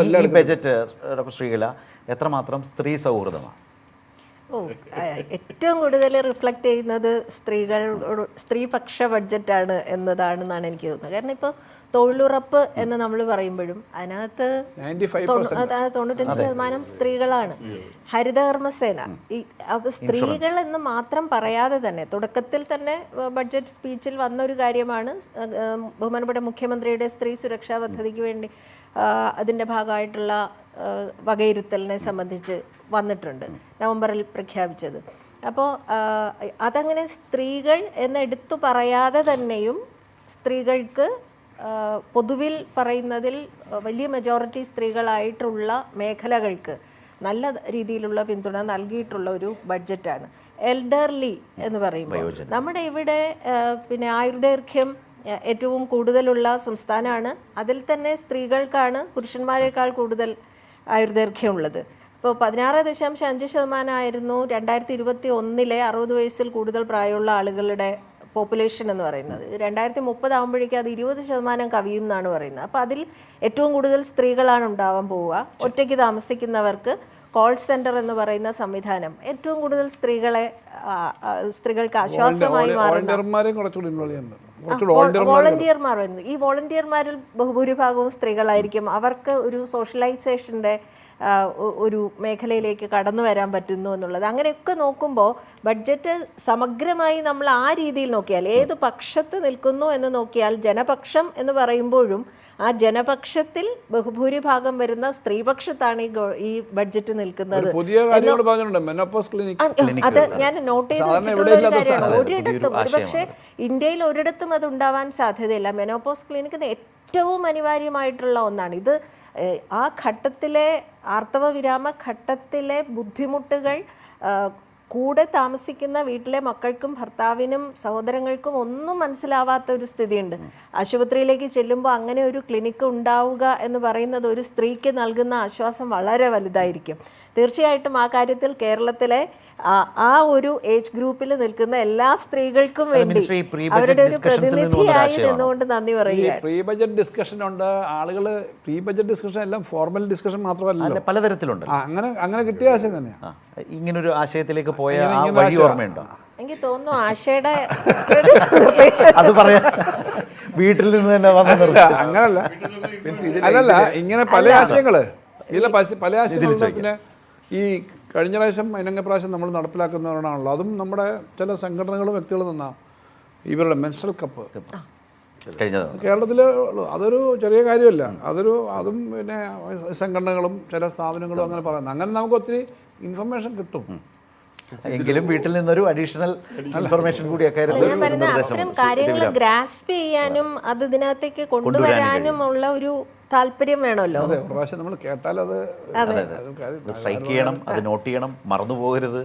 ഈ budget doctor Sreekala എത്രമാത്രം സ്ത്രീ സൗഹൃദമാണ്? ഏറ്റവും കൂടുതൽ റിഫ്ലക്റ്റ് ചെയ്യുന്നത് സ്ത്രീപക്ഷ ബഡ്ജറ്റാണ് എന്നതാണെന്നാണ് എനിക്ക് തോന്നുന്നത്. കാരണം ഇപ്പോൾ തൊഴിലുറപ്പ് എന്ന് നമ്മൾ പറയുമ്പോഴും അതിനകത്ത് 95% സ്ത്രീകളാണ്. ഹരിതകർമ്മസേന അപ്പോൾ സ്ത്രീകൾ എന്ന് മാത്രം പറയാതെ തന്നെ തുടക്കത്തിൽ തന്നെ ബഡ്ജറ്റ് സ്പീച്ചിൽ വന്നൊരു കാര്യമാണ് ബഹുമാനപ്പെട്ട മുഖ്യമന്ത്രിയുടെ സ്ത്രീ സുരക്ഷാ പദ്ധതിക്ക് വേണ്ടി അതിൻ്റെ ഭാഗമായിട്ടുള്ള വകയിരുത്തലിനെ സംബന്ധിച്ച് വന്നിട്ടുണ്ട്, നവംബറിൽ പ്രഖ്യാപിച്ചത്. അപ്പോൾ അതങ്ങനെ സ്ത്രീകൾ എന്നെടുത്തു പറയാതെ തന്നെയും സ്ത്രീകൾക്ക് പൊതുവിൽ പറയുന്നതിൽ വലിയ മെജോറിറ്റി സ്ത്രീകളായിട്ടുള്ള മേഖലകൾക്ക് നല്ല രീതിയിലുള്ള പിന്തുണ നൽകിയിട്ടുള്ള ഒരു ബഡ്ജറ്റാണ്. എൽഡർലി എന്ന് പറയുമ്പോൾ നമ്മുടെ ഇവിടെ പിന്നെ ആയുർദൈർഘ്യം ഏറ്റവും കൂടുതലുള്ള സംസ്ഥാനമാണ്. അതിൽ തന്നെ സ്ത്രീകൾക്കാണ് പുരുഷന്മാരെക്കാൾ കൂടുതൽ ആയുർദൈർഘ്യം ഉള്ളത്. ഇപ്പോൾ 16.5% ആയിരുന്നു 2021 60 വയസ്സിൽ കൂടുതൽ പ്രായമുള്ള ആളുകളുടെ പോപ്പുലേഷൻ എന്ന് പറയുന്നത്. 2030 ആകുമ്പോഴേക്കും അത് 20% കവിയും എന്നാണ് പറയുന്നത്. അപ്പോൾ അതിൽ ഏറ്റവും കൂടുതൽ സ്ത്രീകളാണ് ഉണ്ടാവാൻ പോവുക. ഒറ്റയ്ക്ക് താമസിക്കുന്നവർക്ക് കോൾ സെൻറ്റർ എന്ന് പറയുന്ന സംവിധാനം ഏറ്റവും കൂടുതൽ സ്ത്രീകൾക്ക് ആശ്വാസമായി മാറുന്ന വോളണ്ടിയർമാർ വരുന്നു. ഈ വോളണ്ടിയർമാരിൽ ബഹുഭൂരിഭാഗവും സ്ത്രീകളായിരിക്കും. അവർക്ക് ഒരു സോഷ്യലൈസേഷൻ്റെ ഒരു മേഖലയിലേക്ക് കടന്നു വരാൻ പറ്റുന്നു എന്നുള്ളത്. അങ്ങനെയൊക്കെ നോക്കുമ്പോൾ ബഡ്ജറ്റ് സമഗ്രമായി നമ്മൾ ആ രീതിയിൽ നോക്കിയാൽ, ഏത് പക്ഷത്ത് നിൽക്കുന്നു എന്ന് നോക്കിയാൽ, ജനപക്ഷം എന്ന് പറയുമ്പോഴും ആ ജനപക്ഷത്തിൽ ബഹുഭൂരിഭാഗം വരുന്ന സ്ത്രീപക്ഷത്താണ് ഈ ബഡ്ജറ്റ് നിൽക്കുന്നത്. അത് ഞാൻ നോട്ട് ചെയ്ത് വെച്ചിട്ടുള്ള ഒരു കാര്യമാണ്. ഒരിടത്തും ഒരുപക്ഷെ ഇന്ത്യയിൽ ഒരിടത്തും അത് ഉണ്ടാവാൻ സാധ്യതയില്ല. മെനോപോസ് ക്ലിനിക് ഏറ്റവും അനിവാര്യമായിട്ടുള്ള ഒന്നാണ്. ഇത് ആ ഘട്ടത്തിലെ ആർത്തവ വിരാമ ഘട്ടത്തിലെ ബുദ്ധിമുട്ടുകൾ കൂടെ താമസിക്കുന്ന വീട്ടിലെ മക്കൾക്കും ഭർത്താവിനും സഹോദരങ്ങൾക്കും ഒന്നും മനസ്സിലാവാത്ത ഒരു സ്ഥിതിയുണ്ട്. ആശുപത്രിയിലേക്ക് ചെല്ലുമ്പോൾ അങ്ങനെ ഒരു ക്ലിനിക്ക് ഉണ്ടാവുക എന്ന് പറയുന്നത് ഒരു സ്ത്രീക്ക് നൽകുന്ന ആശ്വാസം വളരെ വലുതായിരിക്കും. തീർച്ചയായിട്ടും ആ കാര്യത്തിൽ കേരളത്തിലെ ആ ഒരു ഏജ് ഗ്രൂപ്പിൽ നിൽക്കുന്ന എല്ലാ സ്ത്രീകൾക്കും വേണ്ടി അവരുടെ ഒരു പ്രതിനിധിയായി നിന്നുകൊണ്ട് നന്ദി പറയുക. പ്രീ ബജറ്റ് ഡിസ്കഷൻ ഉണ്ട്. ആളുകൾ പ്രീ ബജറ്റ് ഡിസ്കഷൻ എല്ലാം ഫോർമൽ ഡിസ്കഷൻ മാത്രമല്ല, പലതരത്തിലുണ്ട്. അങ്ങനെ കിട്ടിയ ആശയം തന്നെയാണ്. ഇങ്ങനൊരു ആശയത്തിലേക്ക് പോയ വഴി ഓർമ്മയുണ്ടോ? എനിക്ക് തോന്നുന്നു ആശയുടെ അത് പറയാ വീട്ടിൽ നിന്ന് തന്നെ അങ്ങനല്ല, അല്ലല്ല, ഇങ്ങനെ പല ആശയങ്ങള് ഇതിലെ പല ആശയങ്ങളും. പിന്നെ ഈ കഴിഞ്ഞ പ്രാവശ്യം പ്രാവശ്യം നമ്മൾ നടപ്പിലാക്കുന്നവരാണല്ലോ, അതും നമ്മുടെ ചില സംഘടനകളും വ്യക്തികളും നിന്നാ ഇവരുടെ മെൻസ്ട്രൽ കപ്പ് കേരളത്തിൽ അതൊരു ചെറിയ കാര്യമല്ല. അതും പിന്നെ സംഘടനകളും ചില സ്ഥാപനങ്ങളും അങ്ങനെ പറയുന്നത്. അങ്ങനെ നമുക്ക് ഒത്തിരി ഇൻഫർമേഷൻ കിട്ടും. എങ്കിലും വീട്ടിൽ നിന്നൊരു അഡീഷണൽ ഇൻഫർമേഷൻ കൂടി അത്തരം കാര്യങ്ങൾ ഗ്രാസ്പ് ചെയ്യാനും അത് ഇതിനകത്തേക്ക് കൊണ്ടുവരാനും ഉള്ള ഒരു താല്പര്യം വേണമല്ലോ. നമ്മൾ കേട്ടാൽ അത് സ്ട്രൈക്ക് ചെയ്യണം, അത് നോട്ട് ചെയ്യണം, മറന്നു പോകരുത്.